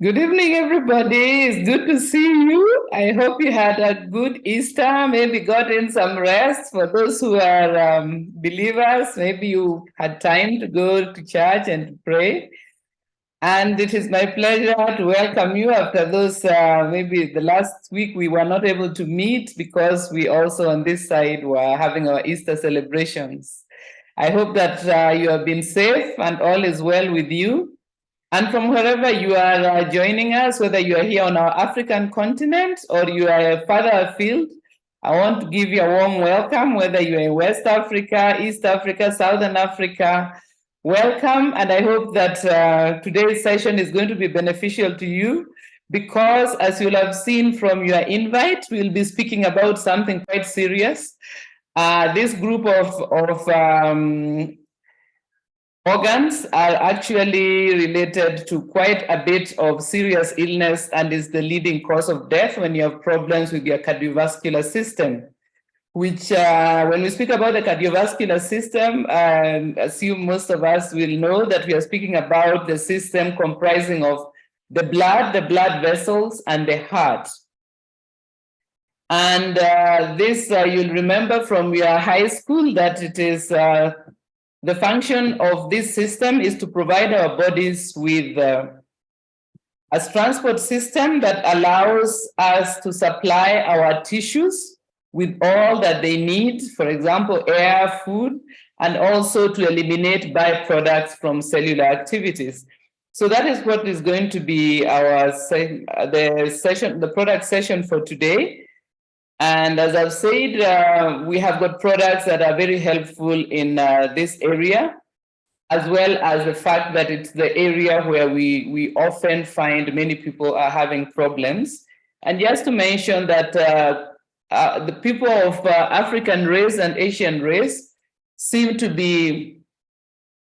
Good evening, everybody. It's good to see you. I hope you had a good Easter, maybe got in some rest. For those who are believers, maybe you had time to go to church and to pray. And it is my pleasure to welcome you after those, maybe the last week we were not able to meet because we also on this side were having our Easter celebrations. I hope that you have been safe and all is well with you. And from wherever you are joining us, whether you are here on our African continent or you are further afield, I want to give you a warm welcome, whether you're in West Africa, East Africa, Southern Africa. Welcome, and I hope that today's session is going to be beneficial to you because, as you'll have seen from your invite, we'll be speaking about something quite serious. This group of organs are actually related to quite a bit of serious illness and is the leading cause of death when you have problems with your cardiovascular system, which when we speak about the cardiovascular system, I assume most of us will know that we are speaking about the system comprising of the blood vessels, and the heart. And this, you'll remember from your high school that it is the function of this system is to provide our bodies with a transport system that allows us to supply our tissues with all that they need, for example, air, food, and also to eliminate byproducts from cellular activities. So that is what is going to be our the product session for today. And as I've said, we have got products that are very helpful in this area, as well as the fact that it's the area where we often find many people are having problems. And just to mention that the people of African race and Asian race seem to be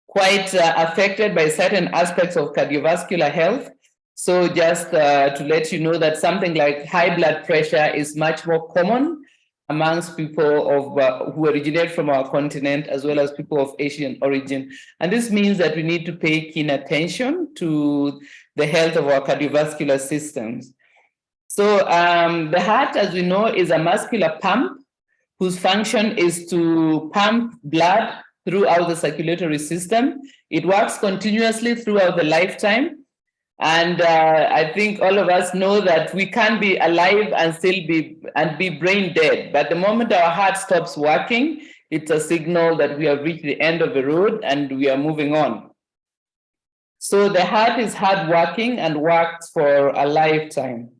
quite affected by certain aspects of cardiovascular health. So just to let you know that something like high blood pressure is much more common amongst people of who originate from our continent, as well as people of Asian origin. And this means that we need to pay keen attention to the health of our cardiovascular systems. So the heart, as we know, is a muscular pump whose function is to pump blood throughout the circulatory system. It works continuously throughout the lifetime. And I think all of us know that we can be alive and still be brain dead. But the moment our heart stops working, it's a signal that we have reached the end of the road and we are moving on. So the heart is hardworking and works for a lifetime.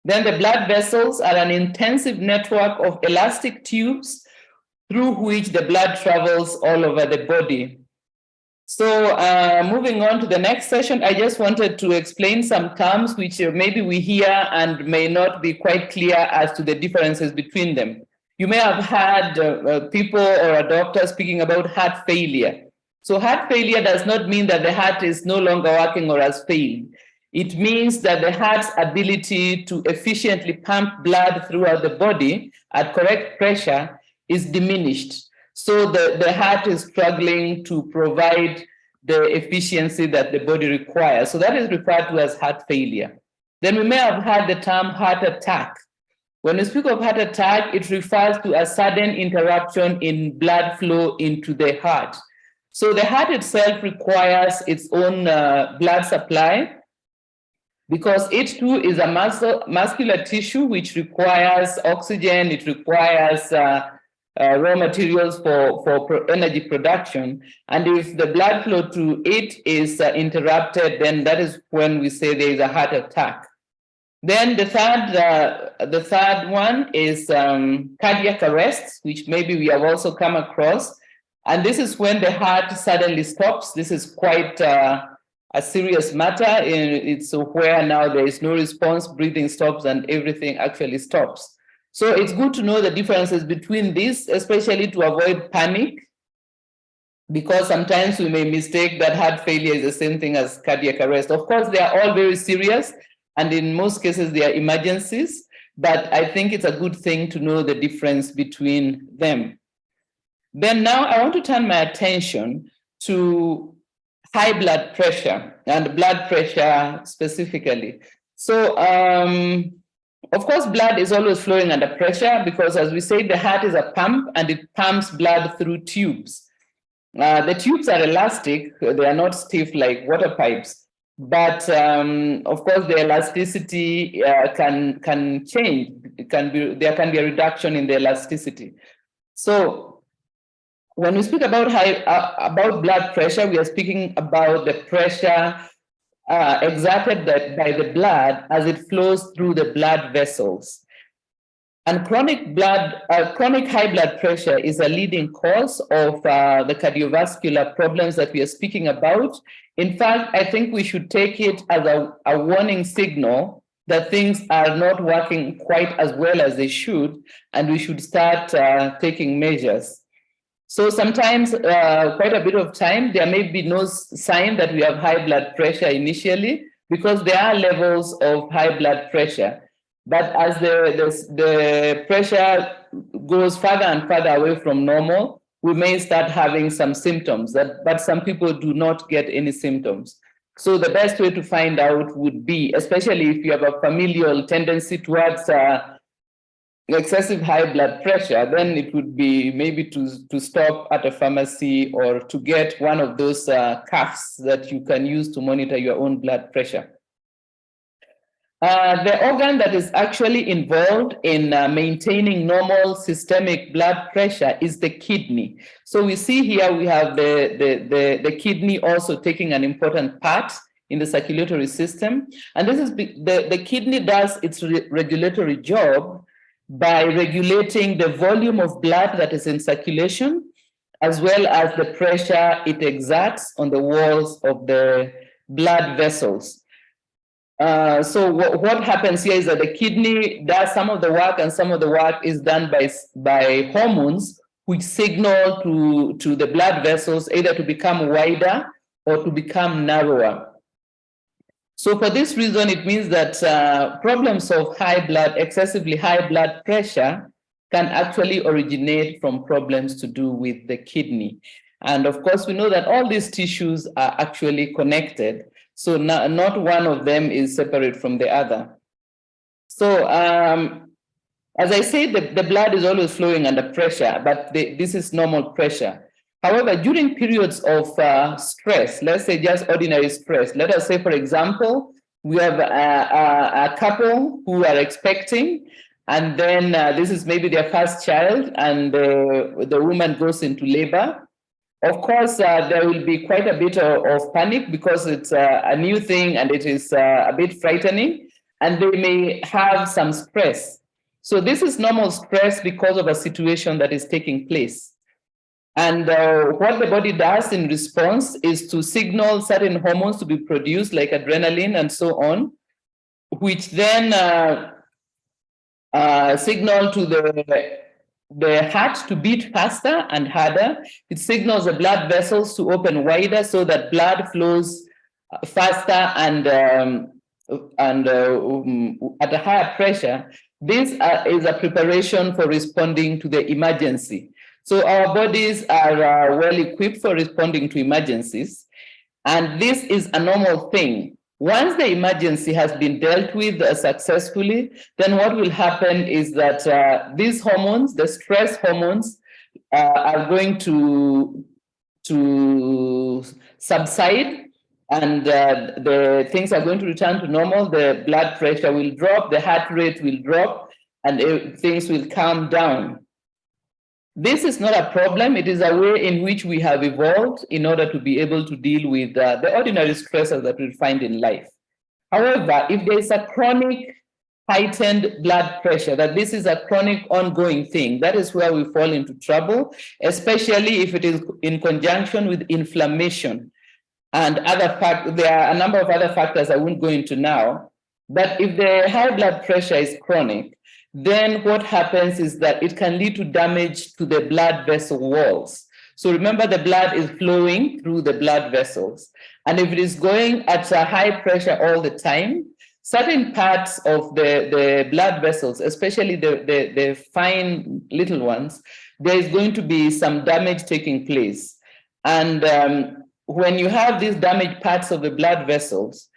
Then the blood vessels are an intensive network of elastic tubes through which the blood travels all over the body. So moving on to the next session, I just wanted to explain some terms which maybe we hear and may not be quite clear as to the differences between them. You may have had people or a doctor speaking about heart failure. So heart failure does not mean that the heart is no longer working or has failed. It means that the heart's ability to efficiently pump blood throughout the body at correct pressure is diminished. So the heart is struggling to provide the efficiency that the body requires. So that is referred to as heart failure. Then we may have heard the term heart attack. When we speak of heart attack, it refers to a sudden interruption in blood flow into the heart. So the heart itself requires its own blood supply because it too is a muscular tissue which requires oxygen, it requires raw materials for energy production. And if the blood flow to it is interrupted, then that is when we say there is a heart attack. Then the third one is cardiac arrest, which maybe we have also come across. And this is when the heart suddenly stops. This is quite a serious matter. It's where now there is no response, breathing stops, and everything actually stops. So it's good to know the differences between these, especially to avoid panic, because sometimes we may mistake that heart failure is the same thing as cardiac arrest. Of course, they are all very serious, and in most cases, they are emergencies, but I think it's a good thing to know the difference between them. Then now I want to turn my attention to high blood pressure and blood pressure specifically. So, of course, blood is always flowing under pressure because, as we say, the heart is a pump and it pumps blood through tubes. The tubes are elastic, they are not stiff like water pipes, but of course the elasticity can change. There can be a reduction in the elasticity. So when we speak about about blood pressure, we are speaking about the pressure exerted by the blood as it flows through the blood vessels. And chronic high blood pressure is a leading cause of the cardiovascular problems that we are speaking about. In fact, I think we should take it as a warning signal that things are not working quite as well as they should, and we should start taking measures. So sometimes, quite a bit of time, there may be no sign that we have high blood pressure initially because there are levels of high blood pressure. But as the pressure goes further and further away from normal, we may start having some symptoms, but some people do not get any symptoms. So the best way to find out would be, especially if you have a familial tendency towards excessive high blood pressure, then it would be maybe to stop at a pharmacy or to get one of those cuffs that you can use to monitor your own blood pressure. The organ that is actually involved in maintaining normal systemic blood pressure is the kidney. So we see here we have the kidney also taking an important part in the circulatory system. And this is the kidney does its regulatory job by regulating the volume of blood that is in circulation, as well as the pressure it exerts on the walls of the blood vessels. So what happens here is that the kidney does some of the work, and some of the work is done by hormones which signal to the blood vessels either to become wider or to become narrower. So for this reason, it means that problems of excessively high blood pressure can actually originate from problems to do with the kidney. And of course, we know that all these tissues are actually connected. So not one of them is separate from the other. So as I said, the blood is always flowing under pressure, but this is normal pressure. However, during periods of stress, let's say just ordinary stress, let us say, for example, we have a couple who are expecting, and then this is maybe their first child, and the woman goes into labor. Of course, there will be quite a bit of panic because it's a new thing and it is a bit frightening, and they may have some stress. So this is normal stress because of a situation that is taking place. And what the body does in response is to signal certain hormones to be produced, like adrenaline and so on, which then signal to the heart to beat faster and harder. It signals the blood vessels to open wider so that blood flows faster and at a higher pressure. This is a preparation for responding to the emergency. So our bodies are well equipped for responding to emergencies, and this is a normal thing. Once the emergency has been dealt with successfully, then what will happen is that these hormones, the stress hormones, are going to subside, and the things are going to return to normal. The blood pressure will drop, the heart rate will drop, and things will calm down. This is not a problem. It is a way in which we have evolved in order to be able to deal with the ordinary stresses that we find in life. However, if there is a chronic heightened blood pressure, that this is a chronic ongoing thing, that is where we fall into trouble, especially if it is in conjunction with inflammation and other factors. There are a number of other factors I won't go into now, but if the high blood pressure is chronic, then what happens is that it can lead to damage to the blood vessel walls. So remember, the blood is flowing through the blood vessels. And if it is going at a high pressure all the time, certain parts of the blood vessels, especially the fine little ones, there is going to be some damage taking place. And when you have these damaged parts of the blood vessels,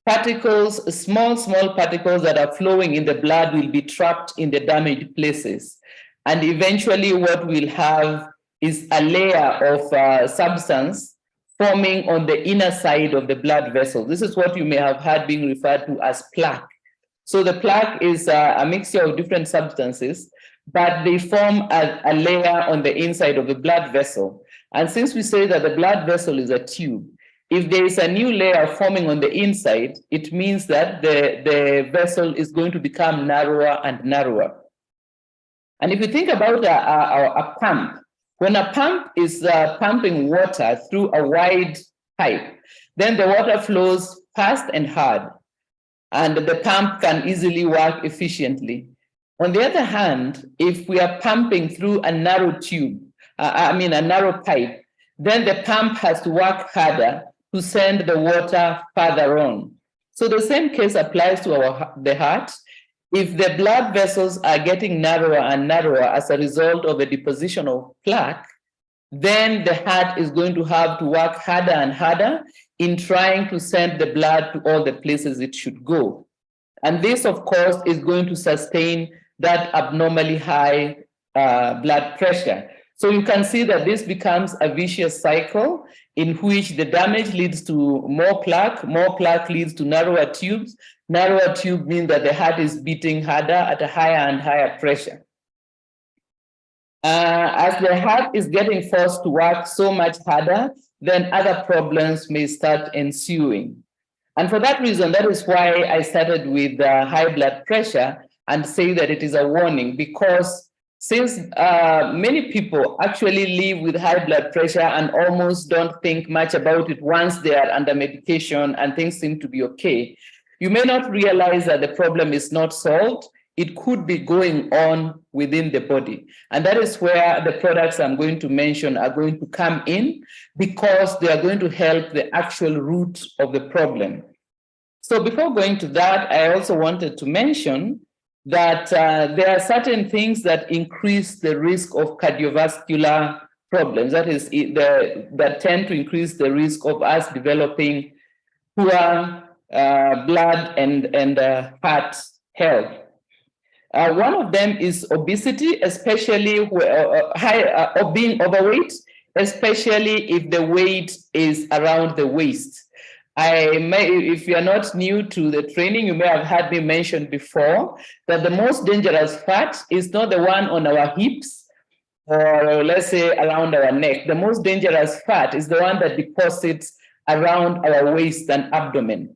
particles, small particles that are flowing in the blood will be trapped in the damaged places. And eventually what we'll have is a layer of substance forming on the inner side of the blood vessel. This is what you may have heard being referred to as plaque. So the plaque is a mixture of different substances, but they form a layer on the inside of the blood vessel. And since we say that the blood vessel is a tube, if there is a new layer forming on the inside, it means that the vessel is going to become narrower and narrower. And if you think about a pump, when a pump is pumping water through a wide pipe, then the water flows fast and hard, and the pump can easily work efficiently. On the other hand, if we are pumping through a narrow tube, a narrow pipe, then the pump has to work harder to send the water further on. So the same case applies to the heart. If the blood vessels are getting narrower and narrower as a result of the deposition of plaque, then the heart is going to have to work harder and harder in trying to send the blood to all the places it should go. And this, of course, is going to sustain that abnormally high blood pressure. So you can see that this becomes a vicious cycle in which the damage leads to more plaque leads to narrower tubes. Narrower tube means that the heart is beating harder at a higher and higher pressure. As the heart is getting forced to work so much harder, then other problems may start ensuing. And for that reason, that is why I started with high blood pressure and say that it is a warning, because since many people actually live with high blood pressure and almost don't think much about it once they are under medication and things seem to be okay, you may not realize that the problem is not solved. It could be going on within the body. And that is where the products I'm going to mention are going to come in, because they are going to help the actual root of the problem. So before going to that, I also wanted to mention that there are certain things that increase the risk of cardiovascular problems. That is, that tend to increase the risk of us developing poor blood and heart health. One of them is obesity, especially being overweight, especially if the weight is around the waist. If you are not new to the training, you may have heard me mention before that the most dangerous fat is not the one on our hips or let's say around our neck. The most dangerous fat is the one that deposits around our waist and abdomen.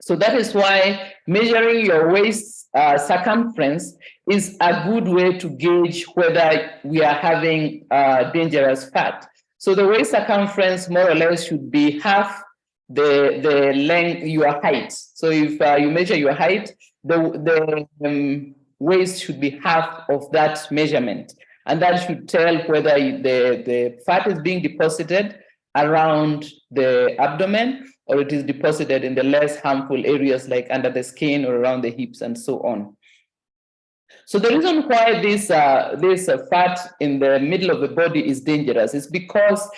So that is why measuring your waist circumference is a good way to gauge whether we are having dangerous fat. So the waist circumference more or less should be half the length, your height. So if you measure your height, the waist should be half of that measurement. And that should tell whether the fat is being deposited around the abdomen or it is deposited in the less harmful areas like under the skin or around the hips and so on. So the reason why this fat in the middle of the body is dangerous is because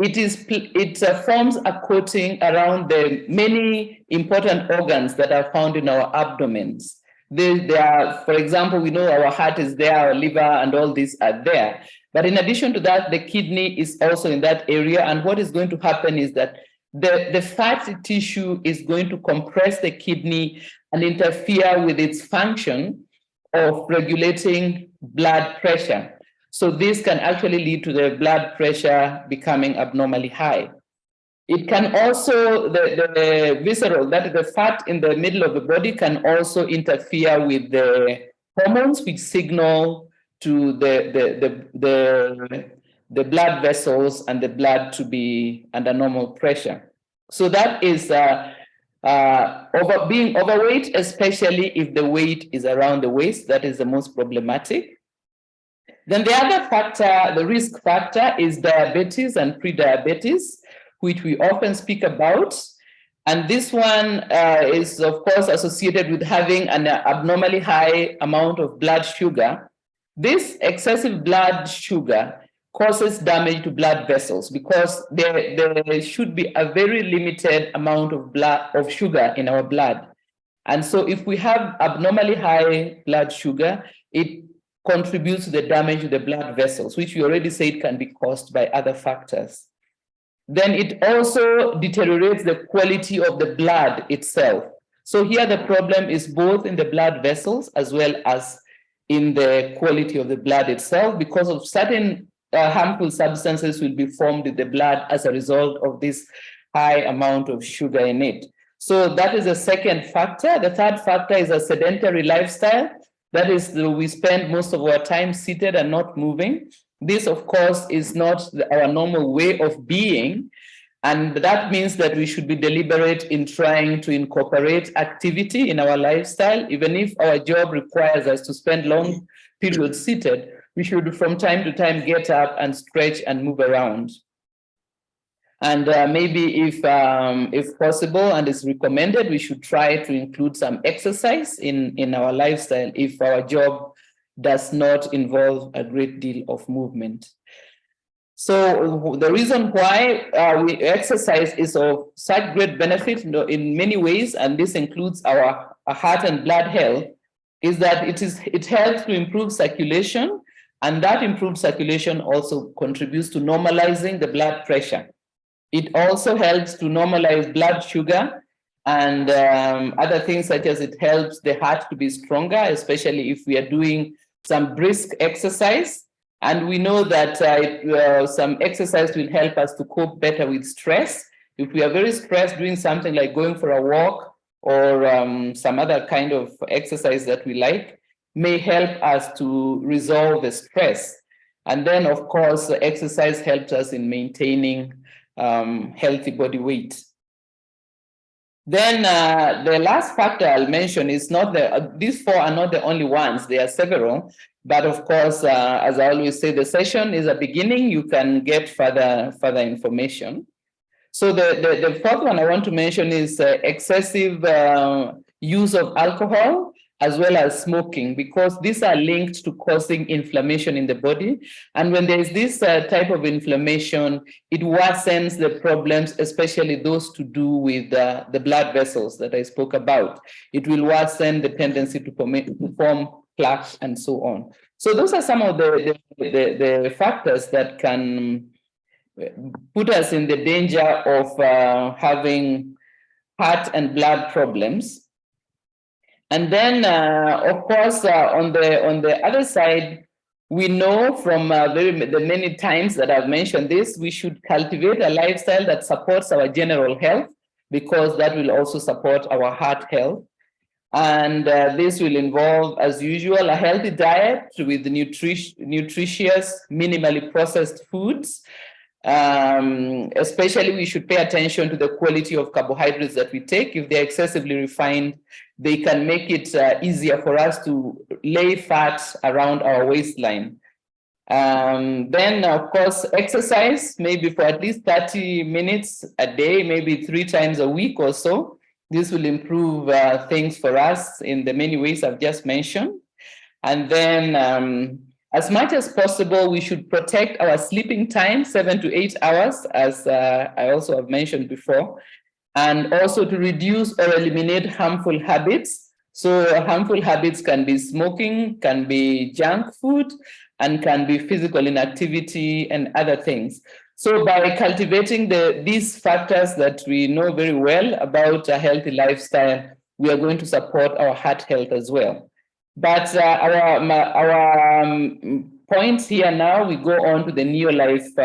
it forms a coating around the many important organs that are found in our abdomens. They are, for example, we know our heart is there, our liver and all these are there. But in addition to that, the kidney is also in that area. And what is going to happen is that the fatty tissue is going to compress the kidney and interfere with its function of regulating blood pressure. So this can actually lead to the blood pressure becoming abnormally high. It can also, the visceral, that is the fat in the middle of the body, can also interfere with the hormones which signal to the blood vessels and the blood to be under normal pressure. So that is being overweight, especially if the weight is around the waist, that is the most problematic. Then the other factor, the risk factor, is diabetes and prediabetes, which we often speak about. And this one is, of course, associated with having an abnormally high amount of blood sugar. This excessive blood sugar causes damage to blood vessels because there should be a very limited amount of sugar in our blood. And so if we have abnormally high blood sugar, it contributes to the damage to the blood vessels, which we already said can be caused by other factors. Then it also deteriorates the quality of the blood itself. So here the problem is both in the blood vessels as well as in the quality of the blood itself, because of certain harmful substances will be formed in the blood as a result of this high amount of sugar in it. So that is the second factor. The third factor is a sedentary lifestyle. That is, we spend most of our time seated and not moving. This, of course, is not our normal way of being. And that means that we should be deliberate in trying to incorporate activity in our lifestyle. Even if our job requires us to spend long periods seated, we should from time to time get up and stretch and move around. And maybe if possible and is recommended, we should try to include some exercise in our lifestyle if our job does not involve a great deal of movement. So the reason why we exercise is of such great benefit in many ways, and this includes our heart and blood health, is that it helps to improve circulation, and that improved circulation also contributes to normalizing the blood pressure. It also helps to normalize blood sugar and other things, such as it helps the heart to be stronger, especially if we are doing some brisk exercise. And we know that some exercise will help us to cope better with stress. If we are very stressed, doing something like going for a walk or some other kind of exercise that we like may help us to resolve the stress. And then, of course, the exercise helps us in maintaining healthy body weight. Then the last factor I'll mention is not these four are not the only ones. There are several, but of course, as I always say, the session is a beginning. You can get further information. So the fourth one I want to mention is excessive use of alcohol as well as smoking, because these are linked to causing inflammation in the body. And when there is this type of inflammation, it worsens the problems, especially those to do with the blood vessels that I spoke about. It will worsen the tendency to form plaques and so on. So those are some of the factors that can put us in the danger of having heart and blood problems. And then, of course, on the other side, we know from the many times that I've mentioned this, we should cultivate a lifestyle that supports our general health, because that will also support our heart health. And this will involve, as usual, a healthy diet with nutritious, minimally processed foods. Especially, we should pay attention to the quality of carbohydrates that we take. If they're excessively refined, they can make it easier for us to lay fat around our waistline. Then, of course, exercise, maybe for at least 30 minutes a day, maybe 3 times a week or so. This will improve things for us in the many ways I've just mentioned. And then, as much as possible, we should protect our sleeping time, 7 to 8 hours, as I also have mentioned before, and also to reduce or eliminate harmful habits. So harmful habits can be smoking, can be junk food, and can be physical inactivity and other things. So by cultivating these factors that we know very well about a healthy lifestyle, we are going to support our heart health as well. But our points here now, we go on to the Neolife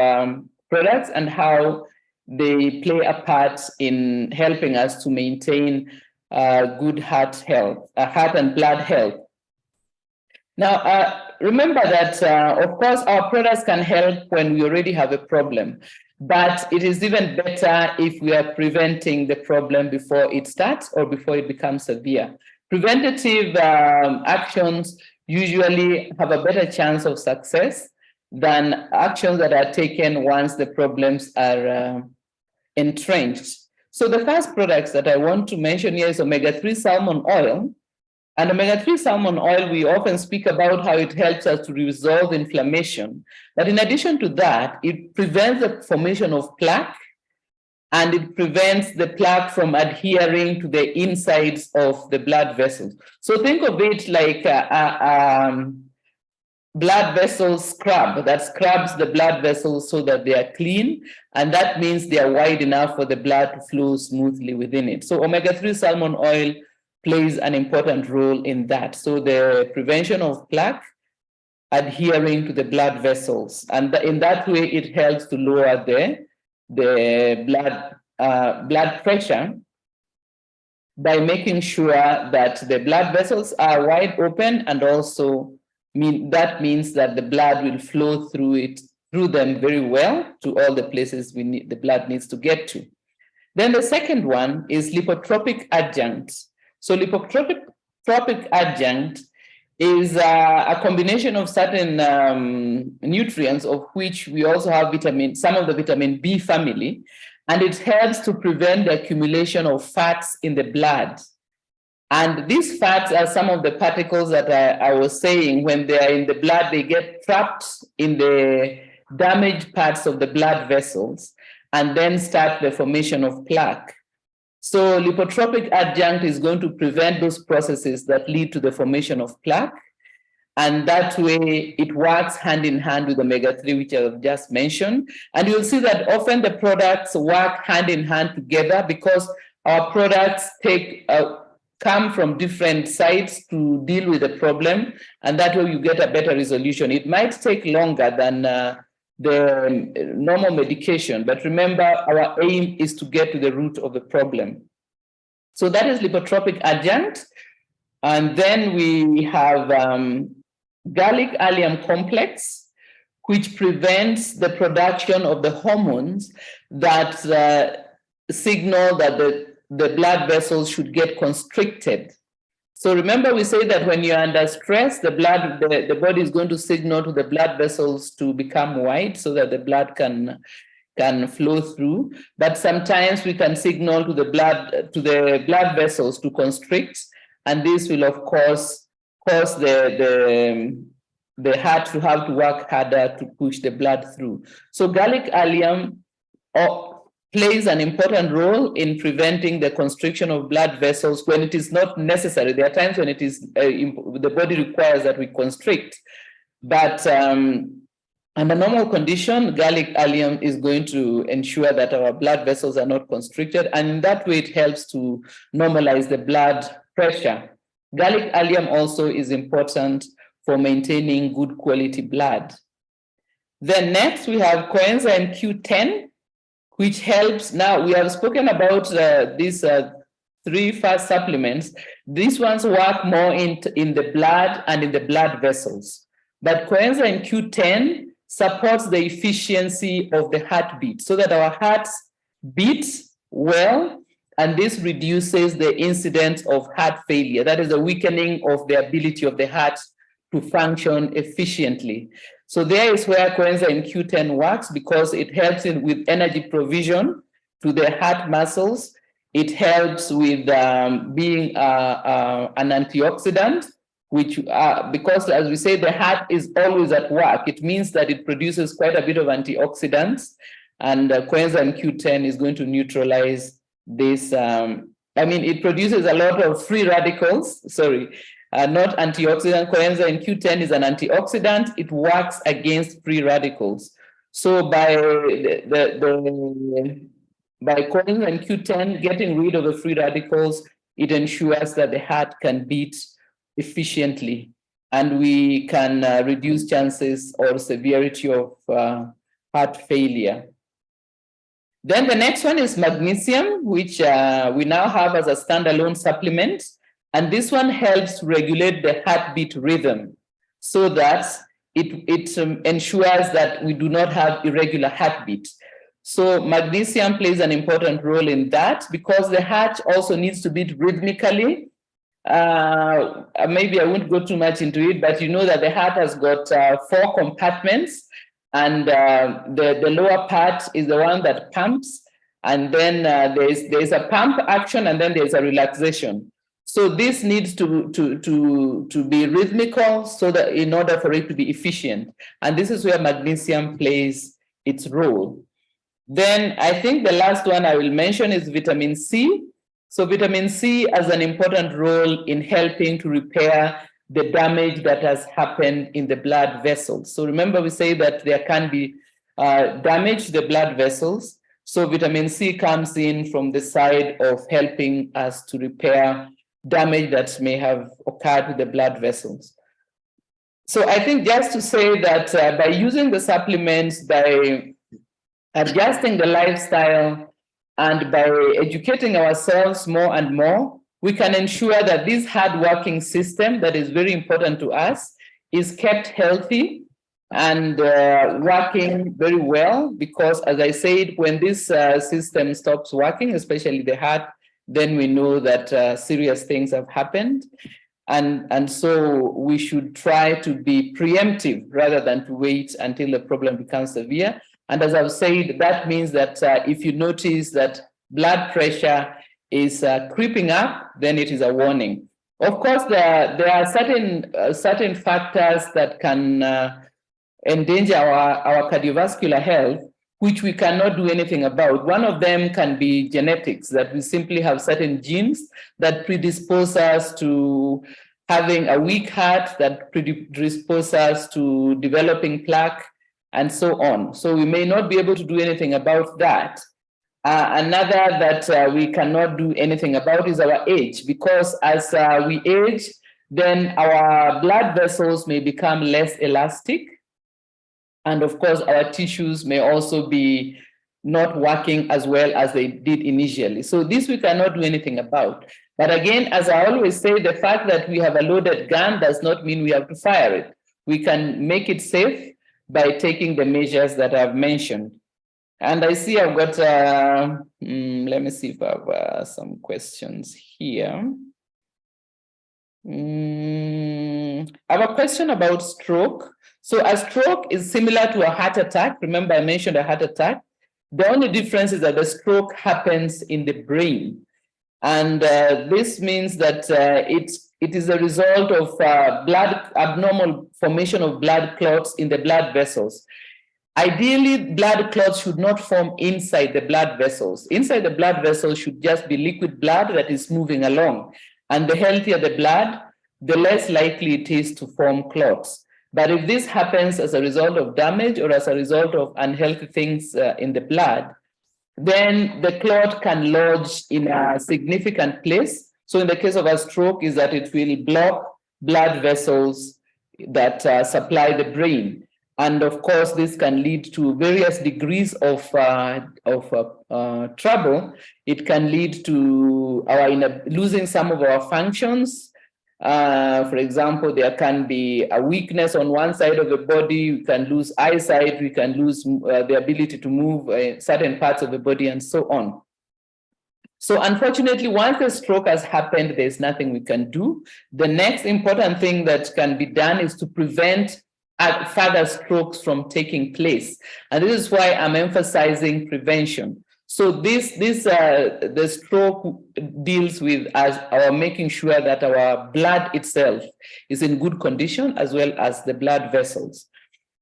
products and how they play a part in helping us to maintain good heart health, heart and blood health. Now, remember that, of course, our products can help when we already have a problem, but it is even better if we are preventing the problem before it starts or before it becomes severe. Preventative actions usually have a better chance of success than actions that are taken once the problems are entrenched. So the first products that I want to mention here is omega-3 salmon oil. And omega-3 salmon oil, we often speak about how it helps us to resolve inflammation. But in addition to that, it prevents the formation of plaque, and it prevents the plaque from adhering to the insides of the blood vessels. So think of it like a blood vessel scrub that scrubs the blood vessels so that they are clean, and that means they are wide enough for the blood to flow smoothly within it. So omega-3 salmon oil plays an important role in that. So the prevention of plaque adhering to the blood vessels, and in that way it helps to lower the blood pressure by making sure that the blood vessels are wide open, and also that means that the blood will flow through them very well to all the places the blood needs to get to. Then the second one is lipotropic adjunct. So lipotropic adjunct is a combination of certain nutrients, of which we also have some of the vitamin B family, and it helps to prevent the accumulation of fats in the blood. And these fats are some of the particles that I was saying, when they are in the blood, they get trapped in the damaged parts of the blood vessels and then start the formation of plaque. So lipotropic adjunct is going to prevent those processes that lead to the formation of plaque. And that way it works hand in hand with omega-3, which I've just mentioned. And you'll see that often the products work hand in hand together, because our products come from different sides to deal with the problem. And that way you get a better resolution. It might take longer than the normal medication, but remember, our aim is to get to the root of the problem. So that is lipotropic adjunct. And then we have garlic allium complex, which prevents the production of the hormones that signal that the blood vessels should get constricted. So remember, we say that when you're under stress, the body is going to signal to the blood vessels to become wide so that the blood can flow through. But sometimes we can signal to the blood vessels to constrict, and this will of course cause the heart to have to work harder to push the blood through. So garlic allium plays an important role in preventing the constriction of blood vessels when it is not necessary. There are times when it is the body requires that we constrict, but under normal condition, garlic allium is going to ensure that our blood vessels are not constricted, and in that way it helps to normalize the blood pressure. Garlic allium also is important for maintaining good quality blood. Then next we have coenzyme Q10, which helps. Now we have spoken about these 3 fast supplements. These ones work more in the blood and in the blood vessels. But coenzyme Q10 supports the efficiency of the heartbeat so that our hearts beat well, and this reduces the incidence of heart failure. That is the weakening of the ability of the heart to function efficiently. So there is where coenzyme Q10 works, because it helps with energy provision to the heart muscles. It helps with being an antioxidant, which because, as we say, the heart is always at work. It means that it produces quite a bit of antioxidants, and coenzyme Q10 is going to neutralize this. It produces a lot of free radicals, not antioxidant. Coenzyme Q10 is an antioxidant. It works against free radicals. So by coenzyme Q10 getting rid of the free radicals, it ensures that the heart can beat efficiently, and we can reduce chances or severity of heart failure. Then the next one is magnesium, which we now have as a standalone supplement. And this one helps regulate the heartbeat rhythm so that it ensures that we do not have irregular heartbeat. So magnesium plays an important role in that, because the heart also needs to beat rhythmically. Maybe I won't go too much into it, but you know that the heart has got 4 compartments, and the lower part is the one that pumps, and then there's a pump action, and then there's a relaxation. So this needs to be rhythmical so that in order for it to be efficient. And this is where magnesium plays its role. Then I think the last one I will mention is vitamin C. So vitamin C has an important role in helping to repair the damage that has happened in the blood vessels. So remember, we say that there can be damage to the blood vessels. So vitamin C comes in from the side of helping us to repair damage that may have occurred with the blood vessels. So I think just to say that by using the supplements, by adjusting the lifestyle, and by educating ourselves more and more, we can ensure that this hard-working system that is very important to us is kept healthy and working very well, because as I said, when this system stops working, especially the heart, then we know that serious things have happened. And so we should try to be preemptive rather than to wait until the problem becomes severe. And as I've said, that means that if you notice that blood pressure is creeping up, then it is a warning. Of course, there are certain factors that can endanger our cardiovascular health, which we cannot do anything about. One of them can be genetics, that we simply have certain genes that predispose us to having a weak heart, that predispose us to developing plaque, and so on. So we may not be able to do anything about that. Another that we cannot do anything about is our age, because as we age, then our blood vessels may become less elastic. And of course, our tissues may also be not working as well as they did initially. So this we cannot do anything about. But again, as I always say, the fact that we have a loaded gun does not mean we have to fire it. We can make it safe by taking the measures that I've mentioned. And I see I've got, let me see if I have some questions here. I have a question about stroke. So a stroke is similar to a heart attack. Remember, I mentioned a heart attack. The only difference is that the stroke happens in the brain. And this means that it is a result of abnormal formation of blood clots in the blood vessels. Ideally, blood clots should not form inside the blood vessels. Inside the blood vessels should just be liquid blood that is moving along. And the healthier the blood, the less likely it is to form clots. But if this happens as a result of damage or as a result of unhealthy things in the blood, then the clot can lodge in a significant place. So in the case of a stroke, is that it will block blood vessels that supply the brain. And of course, this can lead to various degrees of trouble. It can lead to our losing some of our functions. For example, there can be a weakness on one side of the body. We can lose eyesight. We can lose the ability to move certain parts of the body, and so on. So unfortunately, once the stroke has happened, there's nothing we can do. The next important thing that can be done is to prevent further strokes from taking place. And this is why I'm emphasizing prevention. So the stroke deals with our making sure that our blood itself is in good condition, as well as the blood vessels.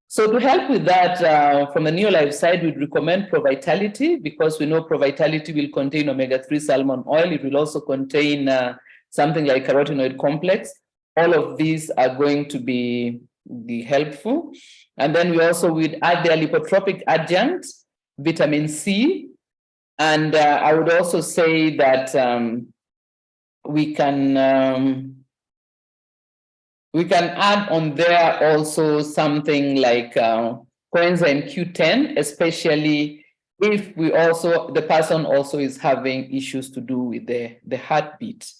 So to help with that, from the Neolife side, we'd recommend ProVitality, because we know ProVitality will contain omega-3 salmon oil. It will also contain something like carotenoid complex. All of these are going to be helpful. And then we also would add the lipotropic adjunct, vitamin C. And I would also say that we can add on there also something like coenzyme Q10, especially if the person also is having issues to do with the heartbeat.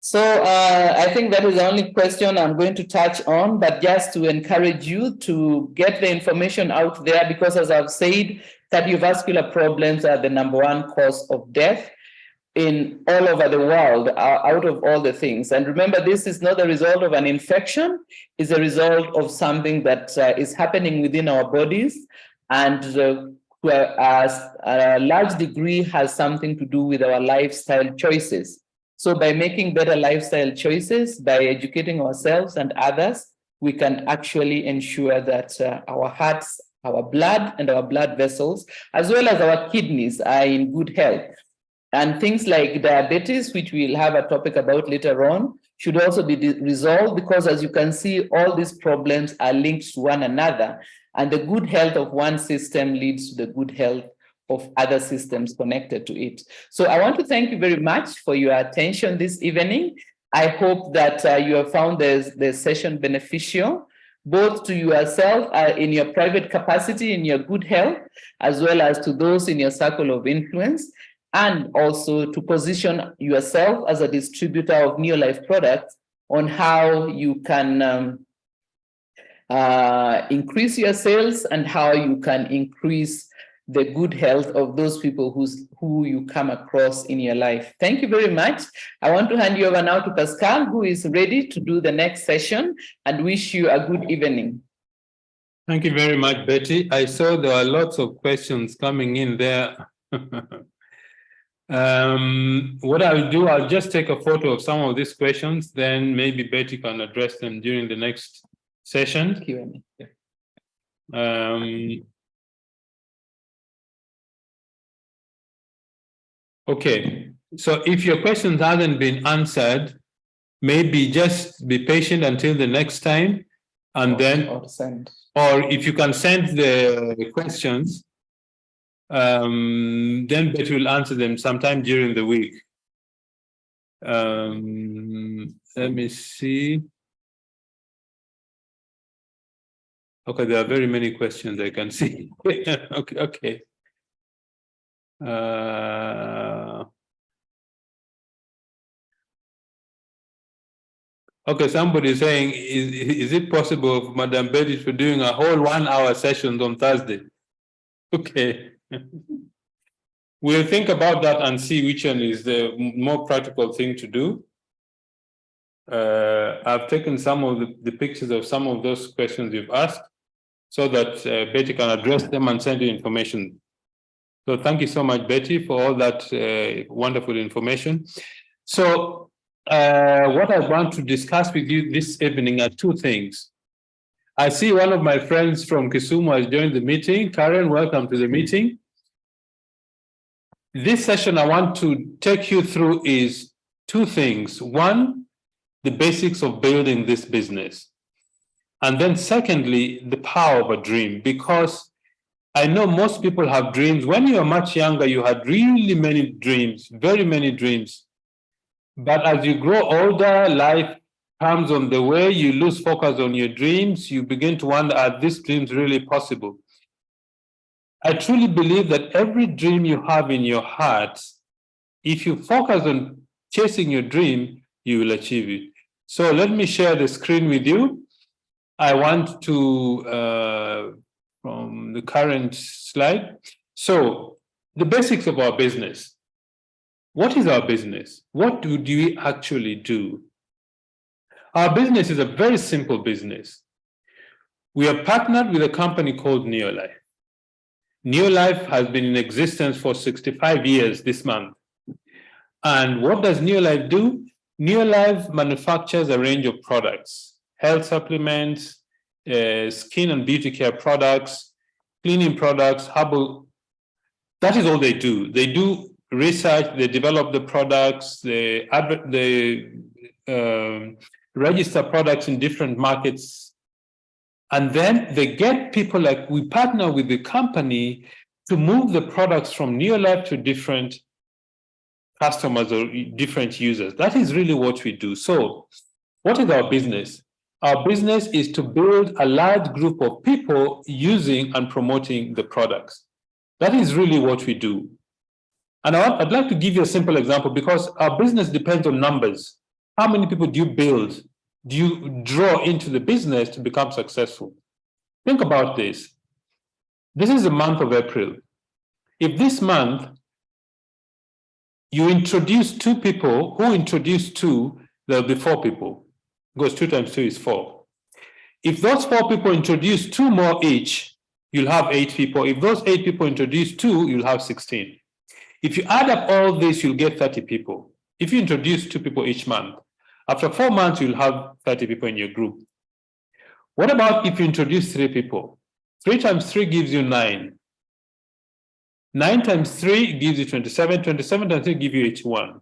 So I think that is the only question I'm going to touch on, but just to encourage you to get the information out there, because as I've said, cardiovascular problems are the #1 cause of death in all over the world, out of all the things. And remember, this is not the result of an infection, it's a result of something that is happening within our bodies, and to a large degree has something to do with our lifestyle choices. So by making better lifestyle choices, by educating ourselves and others, we can actually ensure that our hearts, our blood and our blood vessels, as well as our kidneys, are in good health. And things like diabetes, which we'll have a topic about later on, should also be resolved, because as you can see, all these problems are linked to one another. And the good health of one system leads to the good health of other systems connected to it. So I want to thank you very much for your attention this evening. I hope that you have found the session beneficial, both to yourself in your private capacity, in your good health, as well as to those in your circle of influence, and also to position yourself as a distributor of Neolife products on how you can increase your sales and how you can increase the good health of those people who you come across in your life. Thank you very much. I want to hand you over now to Pascal, who is ready to do the next session, and wish you a good evening. Thank you very much, Betty. I saw there are lots of questions coming in there. What I'll do, I'll just take a photo of some of these questions, then maybe Betty can address them during the next session. Okay, so if your questions haven't been answered, maybe just be patient until the next time, and or if you can send the questions, then Betty will answer them sometime during the week. Let me see. Okay, there are very many questions I can see. Okay. Okay, somebody is saying, is it possible for Madam Betty for doing a whole 1 hour session on Thursday? Okay. We'll think about that and see which one is the more practical thing to do. I've taken some of the pictures of some of those questions you've asked, so that Betty can address them and send you information. So thank you so much, Betty, for all that wonderful information. So what I want to discuss with you this evening are two things. I see one of my friends from Kisumu has joined the meeting. Karen, welcome to the meeting. This session I want to take you through is two things. One, the basics of building this business. And then secondly, the power of a dream, because I know most people have dreams. When you were much younger, you had really many dreams, very many dreams. But as you grow older, life comes on the way, you lose focus on your dreams, you begin to wonder, are these dreams really possible? I truly believe that every dream you have in your heart, if you focus on chasing your dream, you will achieve it. So let me share the screen with you. I want to, from the current slide. So the basics of our business. What is our business? What do we actually do? Our business is a very simple business. We are partnered with a company called Neolife. Neolife has been in existence for 65 years this month. And what does Neolife do? Neolife manufactures a range of products, health supplements, skin and beauty care products, cleaning products, herbal. That is all they do. They do research, they develop the products, they register products in different markets. And then they get people, like we partner with the company to move the products from Neolife to different customers or different users. That is really what we do. So what is our business? Our business is to build a large group of people using and promoting the products. That is really what we do. And I'd like to give you a simple example, because our business depends on numbers. How many people do you build? Do you draw into the business to become successful? Think about this. This is the month of April. If this month you introduce 2 people, who introduce 2, there'll be 4 people, because 2 times 2 is 4. If those 4 people introduce 2 more each, you'll have 8 people. If those 8 people introduce 2, you'll have 16. If you add up all this, you'll get 30 people. If you introduce 2 people each month, after 4 months, you'll have 30 people in your group. What about if you introduce 3 people? 3 times 3 gives you 9. 9 times 3 gives you 27. 27 times 3 gives you 81.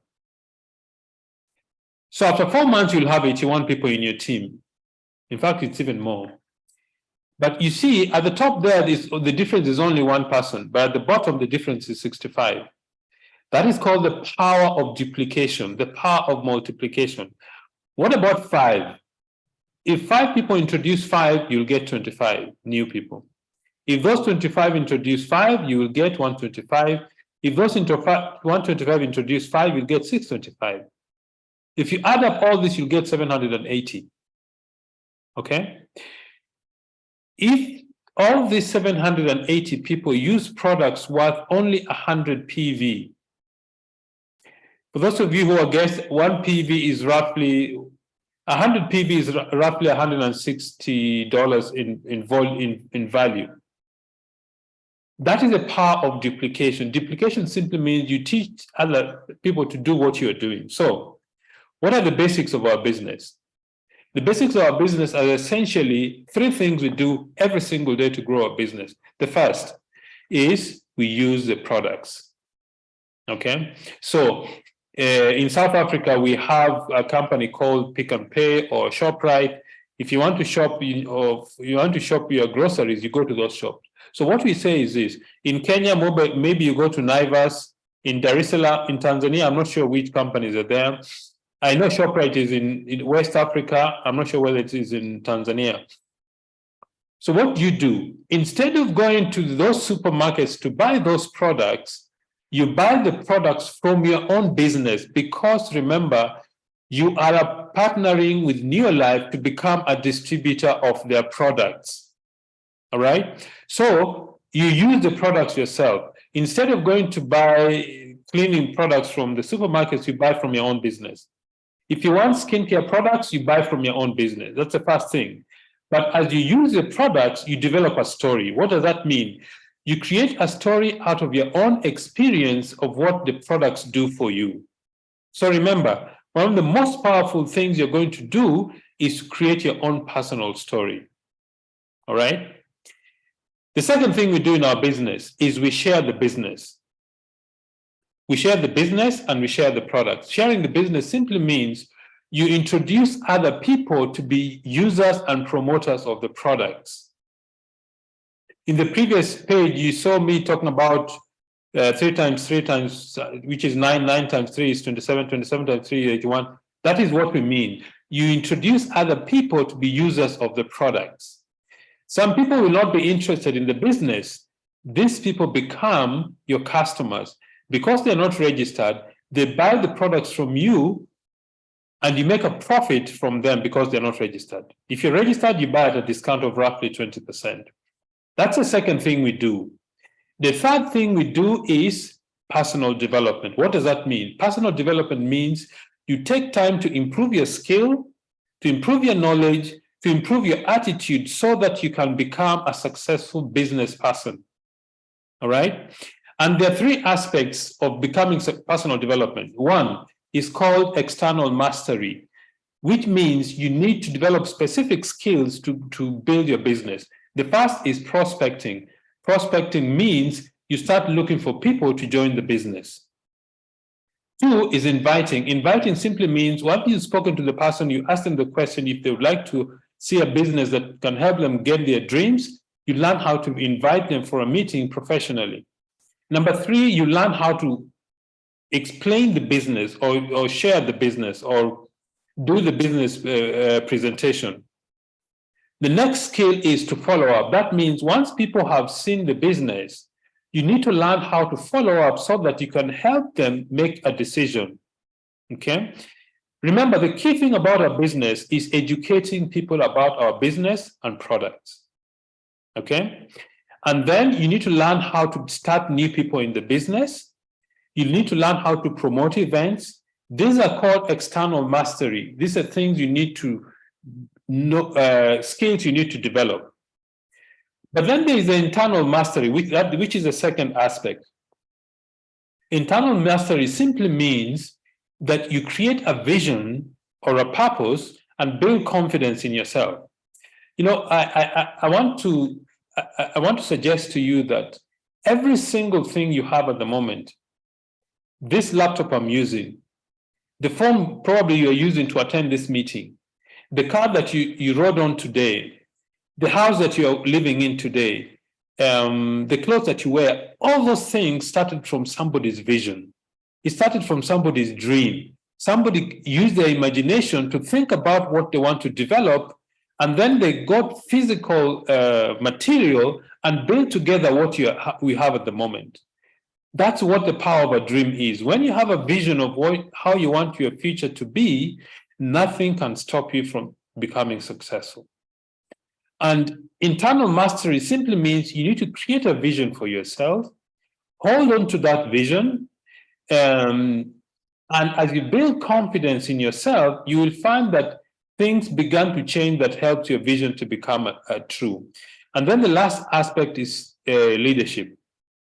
So after 4 months, you'll have 81 people in your team. In fact, it's even more. But you see, at the top there, the difference is only 1 person, but at the bottom, the difference is 65. That is called the power of duplication, the power of multiplication. What about 5? If 5 people introduce 5, you'll get 25 new people. If those 25 introduce 5, you will get 125. If those 125 introduce 5, you'll get 625. If you add up all this, you'll get 780. Okay? If all these 780 people use products worth only 100 PV, for those of you who are guessing, 1 PV is roughly 100 PV is roughly $160 in value. That is the power of duplication. Duplication simply means you teach other people to do what you are doing. So, what are the basics of our business? The basics of our business are essentially 3 things we do every single day to grow our business. The first is we use the products. Okay, so in South Africa, we have a company called Pick and Pay or ShopRite. If you want to shop your groceries, you go to those shops. So what we say is this: in Kenya, maybe you go to Naivas. In Dar es Salaam, in Tanzania, I'm not sure which companies are there. I know ShopRite is in West Africa. I'm not sure whether it is in Tanzania. So what do? Instead of going to those supermarkets to buy those products, you buy the products from your own business, because remember, you are partnering with Neolife to become a distributor of their products. All right? So you use the products yourself. Instead of going to buy cleaning products from the supermarkets, you buy from your own business. If you want skincare products, you buy from your own business. That's the first thing. But as you use the products, you develop a story. What does that mean? You create a story out of your own experience of what the products do for you. So remember, one of the most powerful things you're going to do is to create your own personal story. All right? The second thing we do in our business is we share the business. We share the business and we share the products. Sharing the business simply means you introduce other people to be users and promoters of the products. In the previous page, you saw me talking about 3 times 3 times, which is 9, 9 times 3 is 27, 27 times 3 is 81. That is what we mean. You introduce other people to be users of the products. Some people will not be interested in the business. These people become your customers. Because they're not registered, they buy the products from you and you make a profit from them because they're not registered. If you're registered, you buy at a discount of roughly 20%. That's the second thing we do. The third thing we do is personal development. What does that mean? Personal development means you take time to improve your skill, to improve your knowledge, to improve your attitude so that you can become a successful business person. All right? And there are 3 aspects of becoming personal development. One is called external mastery, which means you need to develop specific skills to build your business. The first is prospecting. Prospecting means you start looking for people to join the business. 2 is inviting. Inviting simply means once you've spoken to the person, you ask them the question if they would like to see a business that can help them get their dreams, you learn how to invite them for a meeting professionally. Number 3, you learn how to explain the business or share the business or do the business presentation. The next skill is to follow up. That means once people have seen the business, you need to learn how to follow up so that you can help them make a decision. Okay? Remember, the key thing about our business is educating people about our business and products. Okay? And then you need to learn how to start new people in the business. You need to learn how to promote events. These are called external mastery. These are things you need to know, skills you need to develop. But then there is the internal mastery, which is the second aspect. Internal mastery simply means that you create a vision or a purpose and build confidence in yourself. You know, I want to suggest to you that every single thing you have at the moment, this laptop I'm using, the phone probably you're using to attend this meeting, the car that you rode on today, the house that you're living in today, the clothes that you wear, all those things started from somebody's vision. It started from somebody's dream. Somebody used their imagination to think about what they want to develop, and then they got physical material and built together what we have at the moment. That's what the power of a dream is. When you have a vision of how you want your future to be, nothing can stop you from becoming successful. And internal mastery simply means you need to create a vision for yourself, hold on to that vision, and as you build confidence in yourself, you will find that things began to change that helps your vision to become true. And then the last aspect is leadership.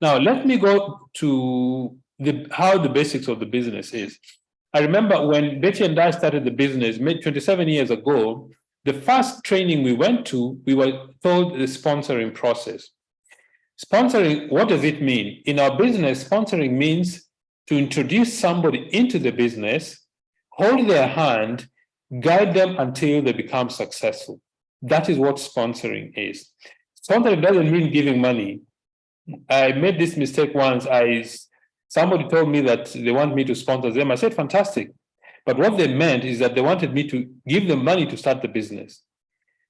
Now, let me go to how the basics of the business is. I remember when Betty and I started the business 27 years ago, the first training we went to, we were told the sponsoring process. Sponsoring, what does it mean? In our business, sponsoring means to introduce somebody into the business, hold their hand, guide them until they become successful. That is what sponsoring is. Sponsoring doesn't mean giving money. I made this mistake once. Somebody told me that they want me to sponsor them. I said, fantastic. But what they meant is that they wanted me to give them money to start the business.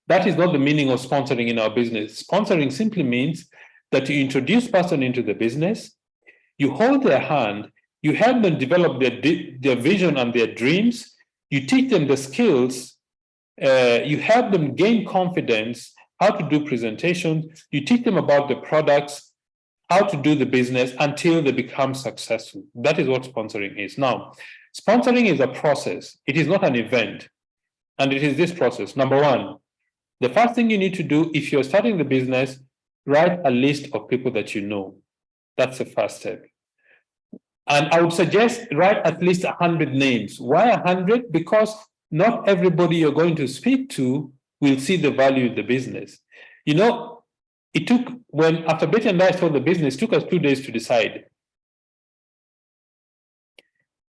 That is not the meaning of sponsoring in our business. Sponsoring simply means that you introduce person into the business, you hold their hand, you help them develop their vision and their dreams, you teach them the skills, you help them gain confidence, how to do presentations, you teach them about the products, how to do the business until they become successful. That is what sponsoring is. Now, sponsoring is a process. It is not an event. And it is this process. Number one, the first thing you need to do if you're starting the business, write a list of people that you know. That's the first step. And I would suggest write at least 100 names. Why 100? Because not everybody you're going to speak to will see the value in the business. You know, it took, after Betty and I started the business, it took us 2 days to decide.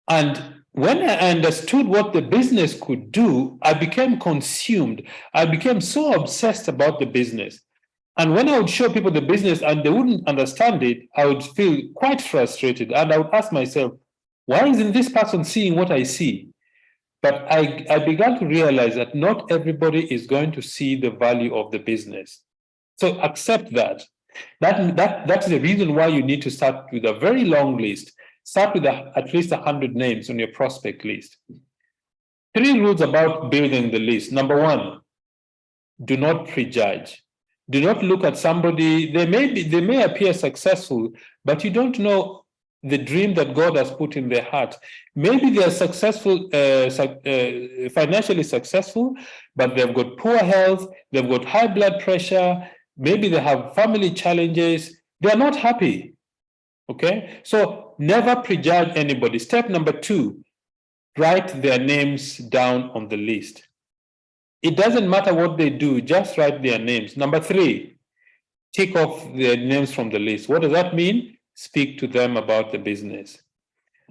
And when I understood what the business could do, I became consumed. I became so obsessed about the business. And when I would show people the business and they wouldn't understand it, I would feel quite frustrated. And I would ask myself, why isn't this person seeing what I see? But I began to realize that not everybody is going to see the value of the business. So accept that. That's the reason why you need to start with a very long list. Start with at least 100 names on your prospect list. 3 rules about building the list. Number one, do not prejudge. Do not look at somebody. They may appear successful, but you don't know the dream that God has put in their heart. Maybe they are successful, financially successful, but they've got poor health, they've got high blood pressure, maybe they have family challenges, they are not happy. Okay, so never prejudge anybody. Step number 2, write their names down on the list. It doesn't matter what they do, just write their names. Number 3, tick off their names from the list. What does that mean? Speak to them about the business.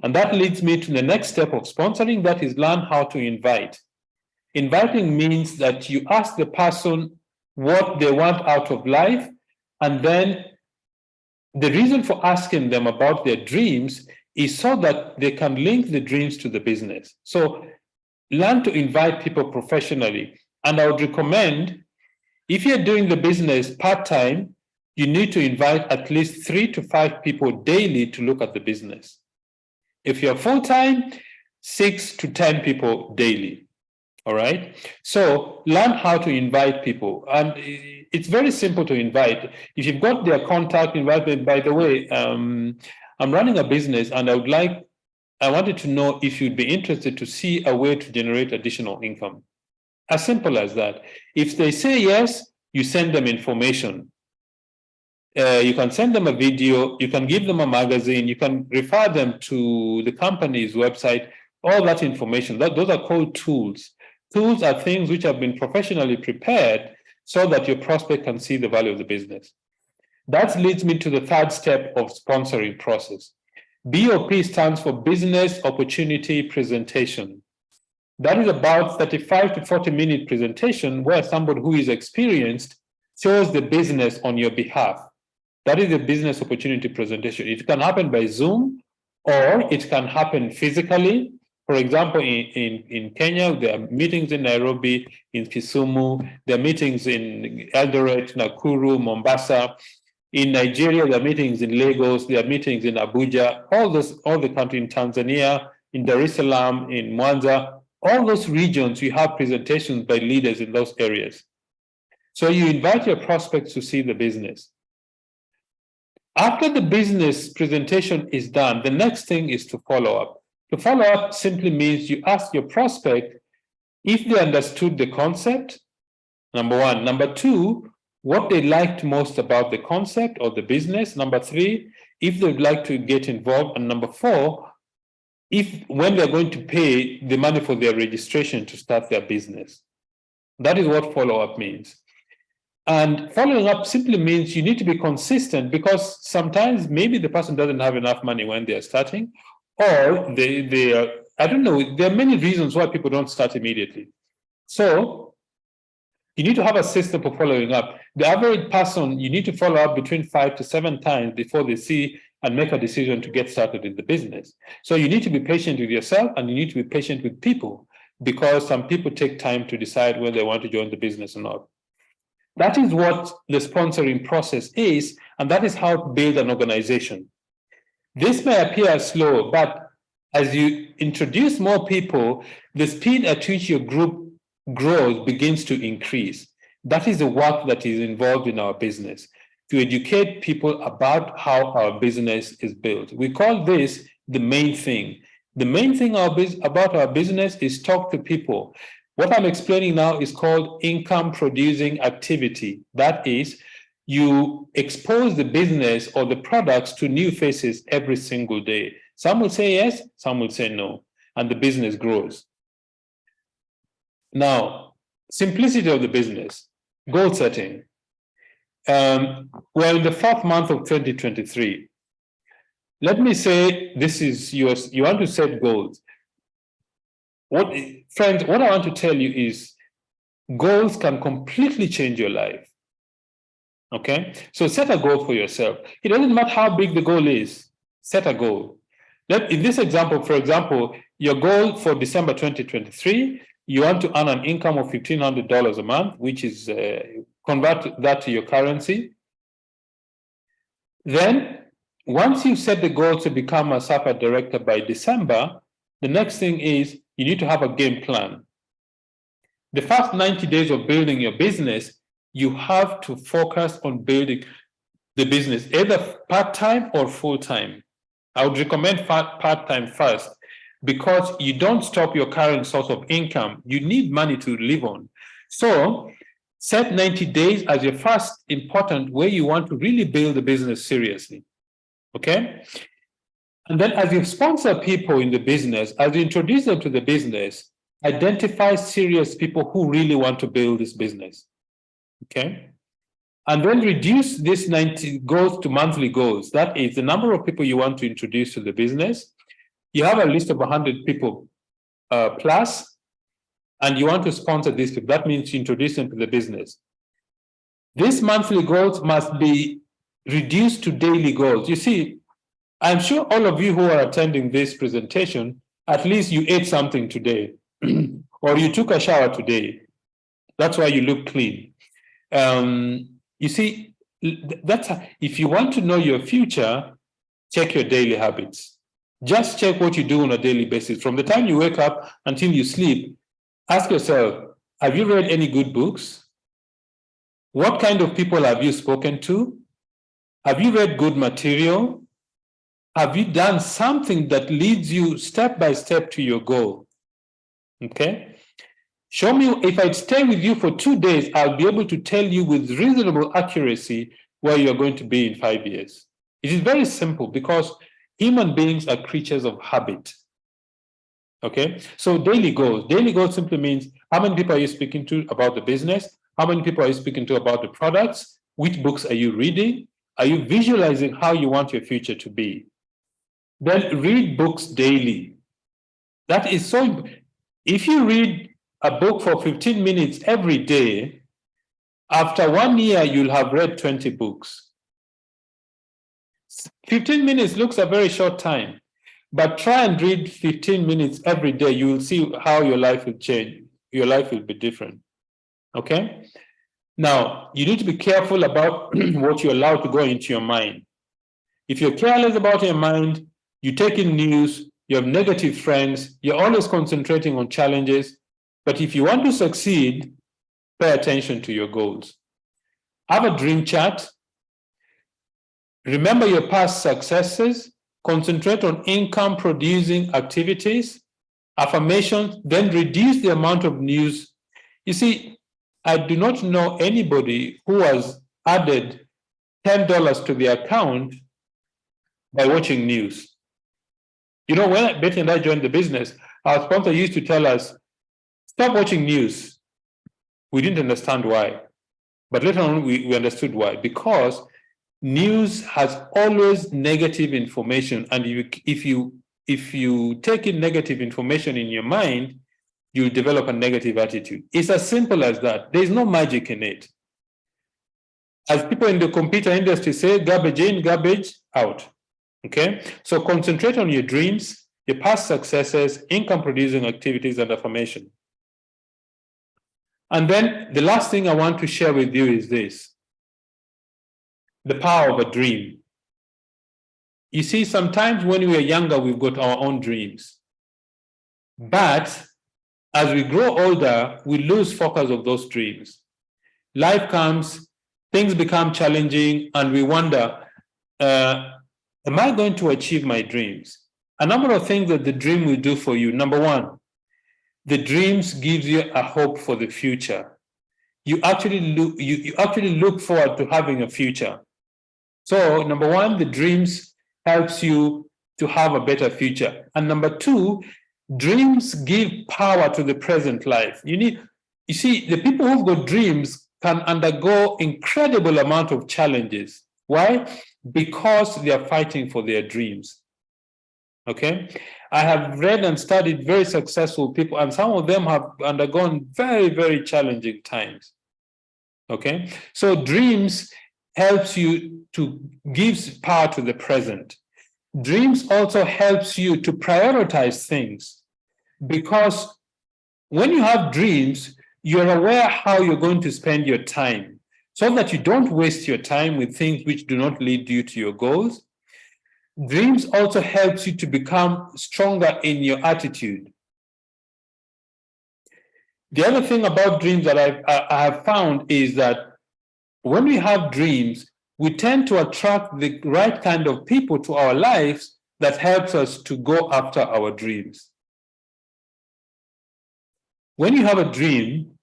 And that leads me to the next step of sponsoring, that is learn how to invite. Inviting means that you ask the person what they want out of life, and then the reason for asking them about their dreams is so that they can link the dreams to the business. So learn to invite people professionally. And I would recommend, if you're doing the business part-time, you need to invite at least 3 to 5 people daily to look at the business. If you're full-time, 6 to 10 people daily. All right. So learn how to invite people. And it's very simple to invite. If you've got their contact, invite them. By the way, I'm running a business and I wanted to know if you'd be interested to see a way to generate additional income. As simple as that. If they say yes, you send them information. You can send them a video, you can give them a magazine, you can refer them to the company's website, all that information. Those are called tools. Tools are things which have been professionally prepared so that your prospect can see the value of the business. That leads me to the third step of sponsoring process. BOP stands for Business Opportunity Presentation. That is about 35 to 40-minute presentation where somebody who is experienced shows the business on your behalf. That is a business opportunity presentation. It can happen by Zoom or it can happen physically. For example, in Kenya, there are meetings in Nairobi, in Kisumu, there are meetings in Eldoret, Nakuru, Mombasa. In Nigeria, there are meetings in Lagos, there are meetings in Abuja, all the country, in Tanzania, in Dar es Salaam, in Mwanza, all those regions, you have presentations by leaders in those areas. So you invite your prospects to see the business. After the business presentation is done, the next thing is to follow up. To follow up simply means you ask your prospect if they understood the concept, number one. Number two, what they liked most about the concept or the business. Number three, if they'd like to get involved. And number four, when they're going to pay the money for their registration to start their business. That is what follow-up means. And following up simply means you need to be consistent, because sometimes maybe the person doesn't have enough money when they're starting, or they are, I don't know, there are many reasons why people don't start immediately. So you need to have a system for following up. The average person, you need to follow up between 5 to 7 times before they see and make a decision to get started in the business. So you need to be patient with yourself and you need to be patient with people, because some people take time to decide whether they want to join the business or not. That is what the sponsoring process is, and that is how to build an organization. This may appear slow, but as you introduce more people, the speed at which your group grows begins to increase. That is the work that is involved in our business, to educate people about how our business is built. We call this the main thing. The main thing about our business is talk to people. What I'm explaining now is called income producing activity. That is, you expose the business or the products to new faces every single day. Some will say yes, some will say no, and the business grows. Now, simplicity of the business, goal setting. We're in the 4th month of 2023. Let me say, this is yours. You want to set goals. Friends, what I want to tell you is goals can completely change your life. Okay, so set a goal for yourself. It doesn't matter how big the goal is, set a goal. In this example, for example, your goal for December 2023, you want to earn an income of $1,500 a month, which is convert that to your currency. Then, once you set the goal to become a SAPA director by December, the next thing is you need to have a game plan. The first 90 days of building your business, you have to focus on building the business, either part-time or full-time. I would recommend part-time first, because you don't stop your current source of income. You need money to live on. So set 90 days as your first important way you want to really build the business seriously. Okay? And then as you sponsor people in the business, as you introduce them to the business, identify serious people who really want to build this business. Okay? And then reduce this 90 goals to monthly goals. That is the number of people you want to introduce to the business. You have a list of 100 people plus, and you want to sponsor these people. That means you introduce them to the business. These monthly goals must be reduced to daily goals. You see, I'm sure all of you who are attending this presentation, at least you ate something today, or you took a shower today. That's why you look clean. You see, if you want to know your future, check your daily habits. Just check what you do on a daily basis. From the time you wake up until you sleep, ask yourself, have you read any good books? What kind of people have you spoken to? Have you read good material? Have you done something that leads you step by step to your goal? Okay? Show me, if I stay with you for 2 days, I'll be able to tell you with reasonable accuracy where you're going to be in 5 years. It is very simple, because human beings are creatures of habit. Okay, so daily goals. Daily goals simply means how many people are you speaking to about the business? How many people are you speaking to about the products? Which books are you reading? Are you visualizing how you want your future to be? Then read books daily. That is so. If you read a book for 15 minutes every day, after 1 year, you'll have read 20 books. 15 minutes looks a very short time, but try and read 15 minutes every day. You will see how your life will change. Your life will be different. Okay? Now, you need to be careful about what you allow to go into your mind. If you're careless about your mind, you take in news, you have negative friends, you're always concentrating on challenges. But if you want to succeed, pay attention to your goals. Have a dream chart. Remember your past successes. Concentrate on income producing activities, affirmations, then reduce the amount of news. You see, I do not know anybody who has added $10 to their account by watching news. You know, when Betty and I joined the business, our sponsor used to tell us, stop watching news. We didn't understand why. But later on, we understood why. Because news has always negative information. And if you take in negative information in your mind, you'll develop a negative attitude. It's as simple as that. There's no magic in it. As people in the computer industry say, garbage in, garbage out. Okay, so concentrate on your dreams, your past successes, income producing activities, and affirmation. And then the last thing I want to share with you is this: the power of a dream. You see, sometimes when we are younger, we've got our own dreams. But as we grow older, we lose focus of those dreams. Life comes, things become challenging, and we wonder, am I going to achieve my dreams? A number of things that the dream will do for you. Number one, the dreams gives you a hope for the future. You actually look forward to having a future. So number one, the dreams helps you to have a better future. And number two, dreams give power to the present life. You see, the people who've got dreams can undergo incredible amount of challenges. Why? Because they are fighting for their dreams. Okay, I have read and studied very successful people, and some of them have undergone very, very challenging times. Okay, so dreams helps you to gives power to the present. Dreams also helps you to prioritize things, because when you have dreams, you're aware how you're going to spend your time, so that you don't waste your time with things which do not lead you to your goals. Dreams also helps you to become stronger in your attitude. The other thing about dreams that I have found is that when we have dreams, we tend to attract the right kind of people to our lives that helps us to go after our dreams. When you have a dream,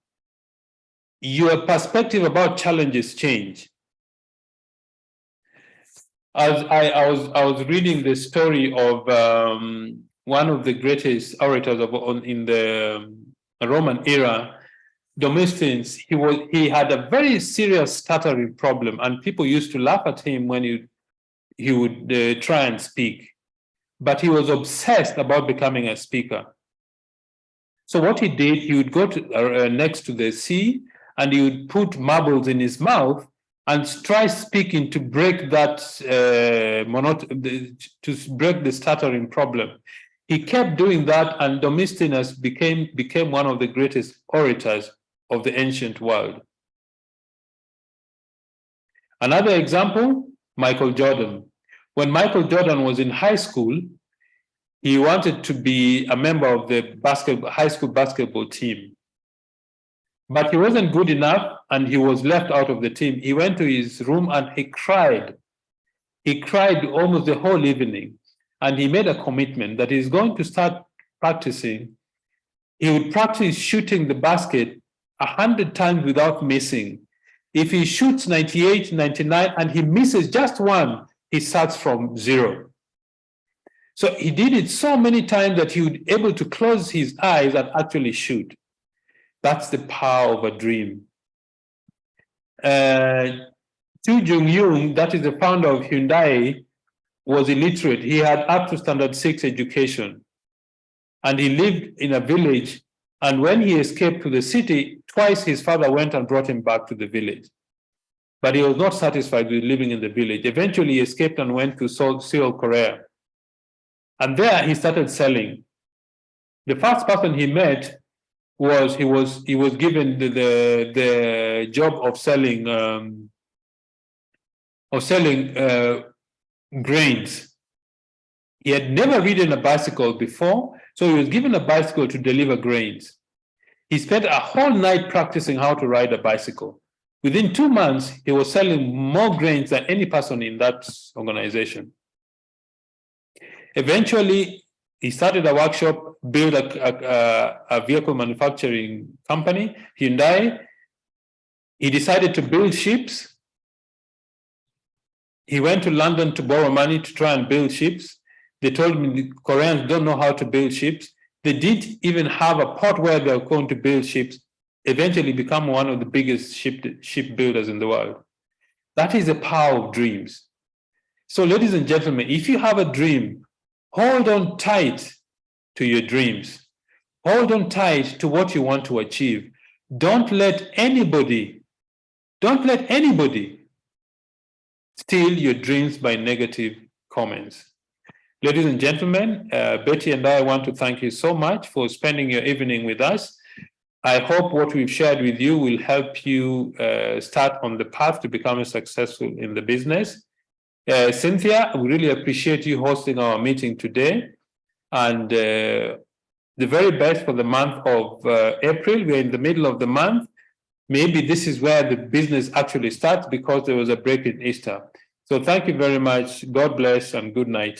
your perspective about challenges change. As I was reading the story of one of the greatest orators in the Roman era, Demosthenes. He had a very serious stuttering problem, and people used to laugh at him when he would try and speak. But he was obsessed about becoming a speaker. So what he did, he would go to next to the sea, and he would put marbles in his mouth and try speaking to break that to break the stuttering problem. He kept doing that, and Demosthenes became one of the greatest orators of the ancient world. Another example, Michael Jordan. When Michael Jordan was in high school, he wanted to be a member of the high school basketball team. But he wasn't good enough, and he was left out of the team. He went to his room and he cried. He cried almost the whole evening. And he made a commitment that he's going to start practicing. He would practice shooting the basket 100 times without missing. If he shoots 98, 99, and he misses just one, he starts from zero. So he did it so many times that he would be able to close his eyes and actually shoot. That's the power of a dream. Chu Jung-yoon, that is the founder of Hyundai, was illiterate. He had up to standard 6 education. And he lived in a village. And when he escaped to the city, twice his father went and brought him back to the village. But he was not satisfied with living in the village. Eventually, he escaped and went to Seoul, Korea. And there he started selling. The first person he met was he was given the job of selling grains. He had never ridden a bicycle before, so he was given a bicycle to deliver grains. He spent a whole night practicing how to ride a bicycle. Within 2 months, he was selling more grains than any person in that organization. Eventually, he started a workshop, built a vehicle manufacturing company, Hyundai. He decided to build ships. He went to London to borrow money to try and build ships. They told him the Koreans don't know how to build ships. They didn't even have a port where they were going to build ships. Eventually become one of the biggest ship builders in the world. That is the power of dreams. So ladies and gentlemen, if you have a dream, hold on tight to your dreams. Hold on tight to what you want to achieve. Don't let anybody steal your dreams by negative comments. Ladies and gentlemen, Betty and I want to thank you so much for spending your evening with us. I hope what we've shared with you will help you start on the path to becoming successful in the business. Cynthia, we really appreciate you hosting our meeting today. And the very best for the month of April. We're in the middle of the month. Maybe this is where the business actually starts because there was a break in Easter. So thank you very much. God bless and good night.